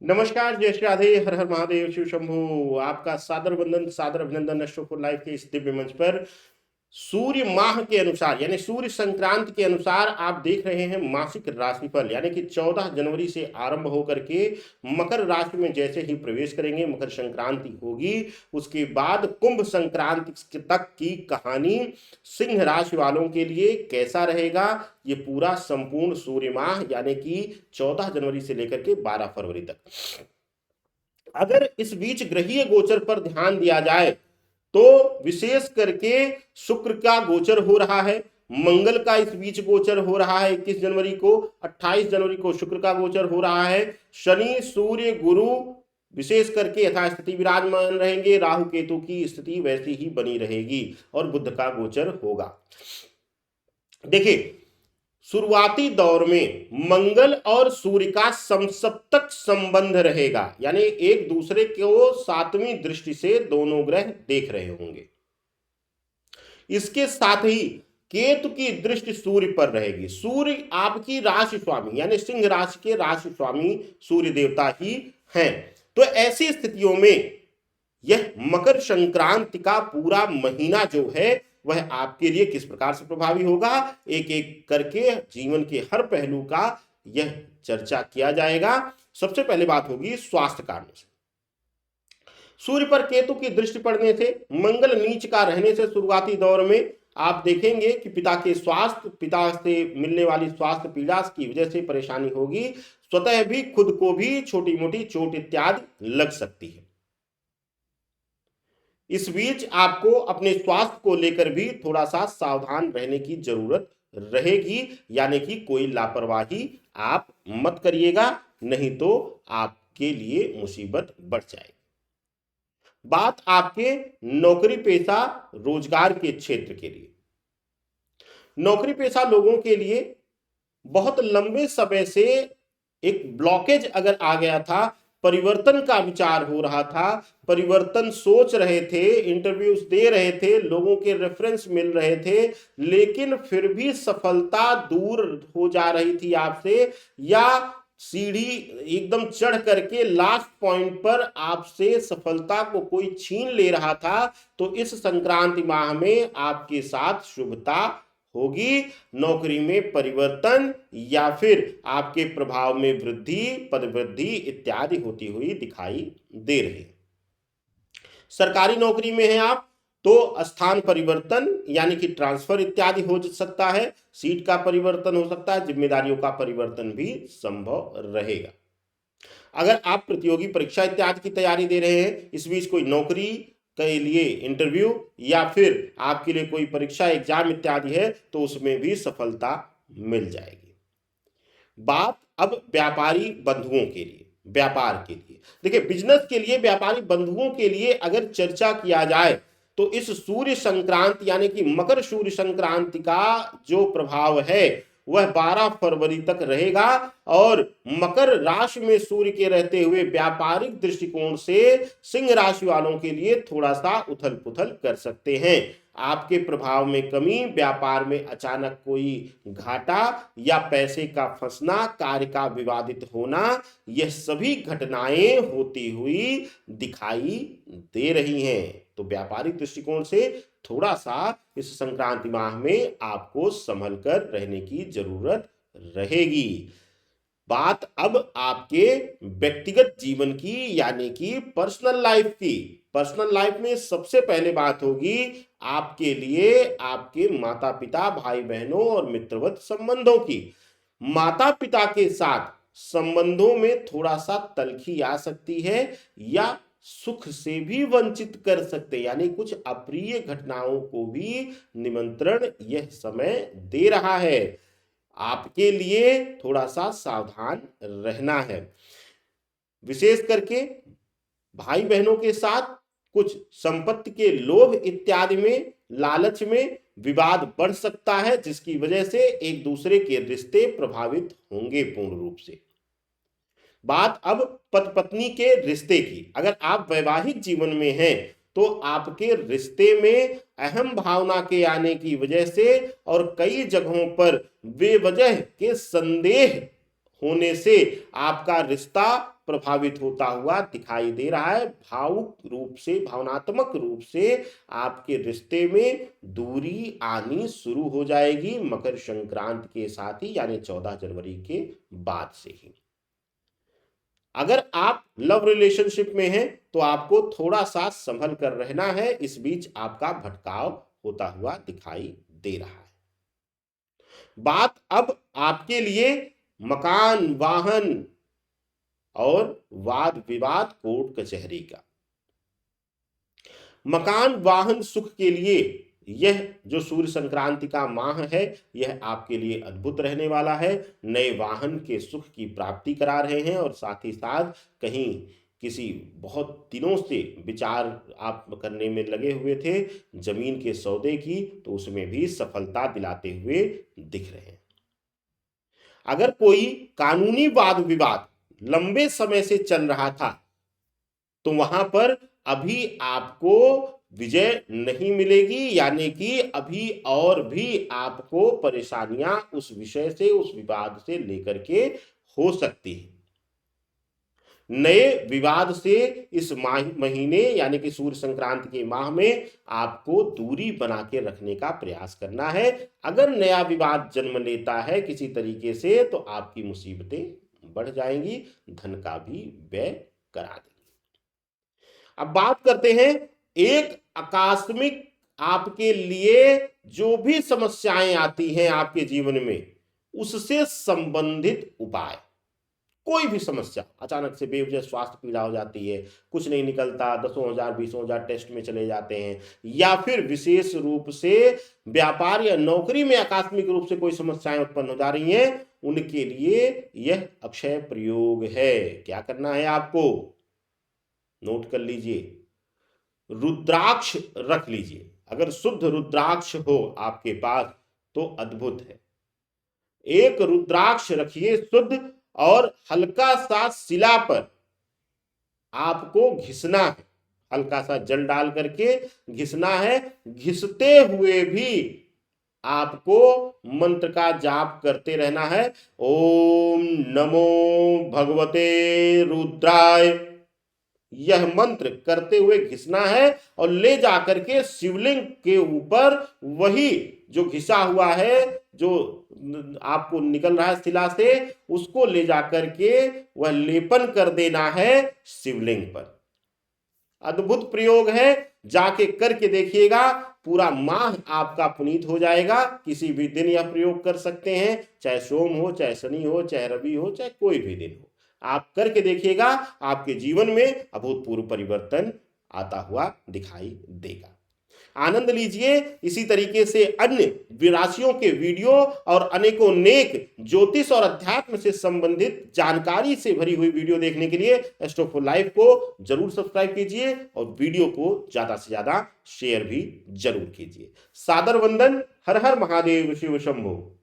नमस्कार, जय श्री राधे, हर हर महादेव, शिव शंभू। आपका सादर वंदन, सादर अभिनंदन अष्टोफर लाइव के इस दिव्य मंच पर सूर्य माह के अनुसार यानी सूर्य संक्रांति के अनुसार आप देख रहे हैं मासिक राशिफल, यानी कि 14 जनवरी से आरंभ होकर के मकर राशि में जैसे ही प्रवेश करेंगे, मकर संक्रांति होगी, उसके बाद कुंभ संक्रांति तक की कहानी सिंह राशि वालों के लिए कैसा रहेगा, ये पूरा संपूर्ण सूर्य माह यानी कि 14 जनवरी से लेकर के 12 फरवरी तक। अगर इस बीच ग्रहीय गोचर पर ध्यान दिया जाए तो विशेष करके शुक्र का गोचर हो रहा है, मंगल का इस बीच गोचर हो रहा है 21 जनवरी को, 28 जनवरी को शुक्र का गोचर हो रहा है, शनि सूर्य गुरु विशेष करके यथास्थिति विराजमान रहेंगे, राहु केतु की स्थिति वैसी ही बनी रहेगी और बुध का गोचर होगा। देखिए, शुरुआती दौर में मंगल और सूर्य का समसप्तक संबंध रहेगा, यानी एक दूसरे को सातवीं दृष्टि से दोनों ग्रह देख रहे होंगे। इसके साथ ही केतु की दृष्टि सूर्य पर रहेगी। सूर्य आपकी राशि स्वामी यानी सिंह राशि के राशि स्वामी सूर्य देवता ही हैं। तो ऐसी स्थितियों में यह मकर संक्रांति का पूरा महीना जो है वह आपके लिए किस प्रकार से प्रभावी होगा, एक एक करके जीवन के हर पहलू का यह चर्चा किया जाएगा। सबसे पहले बात होगी स्वास्थ्य कारणों से। सूर्य पर केतु की दृष्टि पड़ने से, मंगल नीच का रहने से शुरुआती दौर में आप देखेंगे कि पिता के स्वास्थ्य, पिता से मिलने वाली स्वास्थ्य पीड़ा की वजह से परेशानी होगी। स्वतः भी खुद को भी छोटी मोटी चोट इत्यादि लग सकती है। इस बीच आपको अपने स्वास्थ्य को लेकर भी थोड़ा सा सावधान रहने की जरूरत रहेगी, यानी कि कोई लापरवाही आप मत करिएगा, नहीं तो आपके लिए मुसीबत बढ़ जाएगी। बात आपके नौकरी पेशा रोजगार के क्षेत्र के लिए। नौकरी पेशा लोगों के लिए बहुत लंबे समय से एक ब्लॉकेज अगर आ गया था, परिवर्तन का विचार हो रहा था, परिवर्तन सोच रहे थे, इंटरव्यूज दे रहे थे, लोगों के रेफरेंस मिल रहे थे, लेकिन फिर भी सफलता दूर हो जा रही थी आपसे, या सीढ़ी एकदम चढ़ करके लास्ट पॉइंट पर आपसे सफलता को कोई छीन ले रहा था, तो इस संक्रांति माह में आपके साथ शुभता होगी। नौकरी में परिवर्तन या फिर आपके प्रभाव में वृद्धि, पद वृद्धि इत्यादि होती हुई दिखाई दे रही। सरकारी नौकरी में हैं आप तो स्थान परिवर्तन यानी कि ट्रांसफर इत्यादि हो सकता है, सीट का परिवर्तन हो सकता है, जिम्मेदारियों का परिवर्तन भी संभव रहेगा। अगर आप प्रतियोगी परीक्षा इत्यादि की तैयारी दे रहे हैं, इस बीच कोई नौकरी के लिए इंटरव्यू या फिर आपके लिए कोई परीक्षा एग्जाम इत्यादि है, तो उसमें भी सफलता मिल जाएगी। बात अब व्यापारी बंधुओं के लिए, व्यापार के लिए। देखिए, बिजनेस के लिए, व्यापारी बंधुओं के लिए अगर चर्चा किया जाए तो इस सूर्य संक्रांति यानी कि मकर सूर्य संक्रांति का जो प्रभाव है वह 12 फरवरी तक रहेगा, और मकर राशि में सूर्य के रहते हुए व्यापारिक दृष्टिकोण से सिंह राशि वालों के लिए थोड़ा सा उथल पुथल कर सकते हैं। आपके प्रभाव में कमी, व्यापार में अचानक कोई घाटा या पैसे का फंसना, कार्य का विवादित होना, यह सभी घटनाएं होती हुई दिखाई दे रही हैं। तो व्यापारिक दृष्टिकोण से थोड़ा सा इस संक्रांति माह में आपको संभल कर रहने की जरूरत रहेगी। बात अब आपके व्यक्तिगत जीवन की यानी कि पर्सनल लाइफ की। पर्सनल लाइफ में सबसे पहले बात होगी आपके लिए आपके माता पिता, भाई बहनों और मित्रवत संबंधों की। माता पिता के साथ संबंधों में थोड़ा सा तलखी आ सकती है या सुख से भी वंचित कर सकते, यानी कुछ अप्रिय घटनाओं को भी निमंत्रण यह समय दे रहा है। आपके लिए थोड़ा सा सावधान रहना है। विशेष करके भाई बहनों के साथ कुछ संपत्ति के लोभ इत्यादि में, लालच में विवाद बढ़ सकता है, जिसकी वजह से एक दूसरे के रिश्ते प्रभावित होंगे पूर्ण रूप से। बात अब पति पत्नी के रिश्ते की। अगर आप वैवाहिक जीवन में हैं तो आपके रिश्ते में अहम भावना के आने की वजह से और कई जगहों पर बेवजह के संदेह होने से आपका रिश्ता प्रभावित होता हुआ दिखाई दे रहा है। भावुक रूप से, भावनात्मक रूप से आपके रिश्ते में दूरी आनी शुरू हो जाएगी मकर संक्रांति के साथ ही, यानी 14 जनवरी के बाद से ही। अगर आप लव रिलेशनशिप में हैं तो आपको थोड़ा सा संभल कर रहना है, इस बीच आपका भटकाव होता हुआ दिखाई दे रहा है। बात अब आपके लिए मकान, वाहन और वाद विवाद, कोर्ट कचहरी का। मकान, वाहन, सुख के लिए यह जो सूर्य संक्रांति का माह है यह आपके लिए अद्भुत रहने वाला है। नए वाहन के सुख की प्राप्ति करा रहे हैं और साथ ही साथ कहीं किसी बहुत दिनों से विचार आप करने में लगे हुए थे जमीन के सौदे की, तो उसमें भी सफलता दिलाते हुए दिख रहे हैं। अगर कोई कानूनी वाद विवाद लंबे समय से चल रहा था तो वहां पर अभी आपको विजय नहीं मिलेगी, यानी कि अभी और भी आपको परेशानियां उस विषय से, उस विवाद से लेकर के हो सकती है। नए विवाद से इस महीने यानी कि सूर्य संक्रांति के माह में आपको दूरी बना के रखने का प्रयास करना है। अगर नया विवाद जन्म लेता है किसी तरीके से तो आपकी मुसीबतें बढ़ जाएंगी, धन का भी व्यय करा देंगे। अब बात करते हैं एक आकस्मिक आपके लिए जो भी समस्याएं आती हैं आपके जीवन में उससे संबंधित उपाय। कोई भी समस्या, अचानक से बेवजह स्वास्थ्य पीड़ा हो जाती है, कुछ नहीं निकलता, 10,000 20,000 टेस्ट में चले जाते हैं, या फिर विशेष रूप से व्यापार या नौकरी में आकस्मिक रूप से कोई समस्याएं उत्पन्न हो जा रही हैं, उनके लिए यह अक्षय प्रयोग है। क्या करना है आपको, नोट कर लीजिए, रुद्राक्ष रख लीजिए। अगर शुद्ध रुद्राक्ष हो आपके पास तो अद्भुत है। एक रुद्राक्ष रखिए शुद्ध, और हल्का सा शिला पर आपको घिसना है, हल्का सा जल डाल करके घिसना है। घिसते हुए भी आपको मंत्र का जाप करते रहना है, ओम नमो भगवते रुद्राय। यह मंत्र करते हुए घिसना है और ले जाकर के शिवलिंग के ऊपर वही जो घिसा हुआ है, जो आपको निकल रहा है शिला से, उसको ले जाकर के वह लेपन कर देना है शिवलिंग पर। अद्भुत प्रयोग है, जाके करके देखिएगा, पूरा माह आपका पुनीत हो जाएगा। किसी भी दिन यह प्रयोग कर सकते हैं, चाहे सोम हो, चाहे शनि हो, चाहे रवि हो, चाहे कोई भी दिन हो। आप करके देखिएगा, आपके जीवन में अभूतपूर्व परिवर्तन आता हुआ दिखाई देगा। आनंद लीजिए। इसी तरीके से अन्य राशियों के वीडियो और अनेकों नेक ज्योतिष और अध्यात्म से संबंधित जानकारी से भरी हुई वीडियो देखने के लिए एस्ट्रो फॉर लाइफ को जरूर सब्सक्राइब कीजिए और वीडियो को ज्यादा से ज्यादा शेयर भी जरूर कीजिए। सादर वंदन। हर हर महादेव, शिव शंभो।